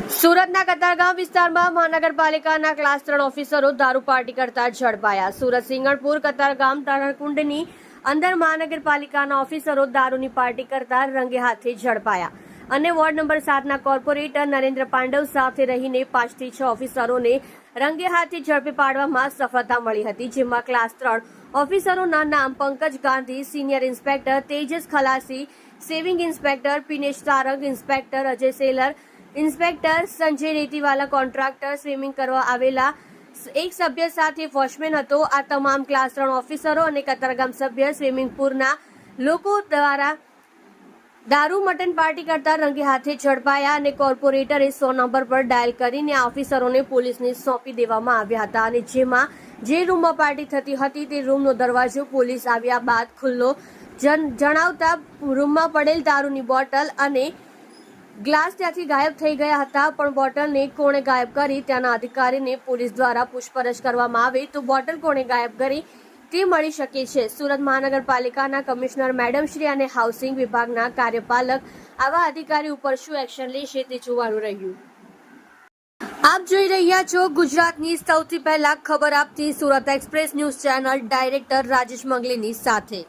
સુરતના કતારગામ વિસ્તારમાં મહાનગરપાલિકાના ક્લાસ 3 ઓફિસરો દારૂ પાર્ટી કરતા ઝડપાયા। સુરત સિંગણપુર કતારગામ તરણકુંડની અંદર મહાનગરપાલિકાના ઓફિસરો દારૂની પાર્ટી કરતા રંગે હાથે ઝડપાયા અને વોર્ડ નંબર 7ના કોર્પોરેટર નરેન્દ્ર પાંડવ સાથે રહીને 5 થી 6 ઓફિસરોને રંગે હાથે ઝડપી પાડવામાં સફળતા મળી હતી, જેમાં ક્લાસ 3 ઓફિસરોના નામ Pankaj Gandhi, senior inspector Tejas Khalasi, saving inspector Pinesh Sarang, inspector Ajay Selar, inspector Sanjay Retiwala, contractor swimming કરવા આવેલા એક સભ્ય સાથે વોચમેન હતો। આ તમામ ક્લાસ 3 ઓફિસરો અને કતારગામ સભ્ય સ્વિમિંગ પૂલના લોકો દ્વારા દારૂ મટન પાર્ટી કરતા રંગે હાથે ઝડપાયા અને કોર્પોરેટરે 100 નંબર પર ડાયલ કરીને આ ઓફિસરોને પોલીસને સોંપી દેવામાં આવ્યા હતા અને જેમાં જે રૂમમાં પાર્ટી થતી હતી તે રૂમનો દરવાજો પોલીસ આવ્યા બાદ ખુલ્લો જણાવતા રૂમમાં પડેલ દારૂની બોટલ અને ગ્લાસ ત્યાંથી ગાયબ થઈ ગયા હતા, પણ બોટલને કોણે ગાયબ કરી ત્યાંના અધિકારીને પોલીસ દ્વારા પૂછપરછ કરવામાં આવે તો બોટલ કોણે ગાયબ કરી તે મળી શકે છે। સુરત મહાનગરપાલિકાના કમિશનર મેડમ શ્રી અને હાઉસિંગ વિભાગના કાર્યપાલક આવા અધિકારી ઉપર શું એક્શન લેશે તે જોવાનું રહ્યું। આપ જોઈ રહ્યા છો ગુજરાતની સૌથી પહેલા ખબર આપતી Surat express news channel director Rajesh મંગલીની સાથે।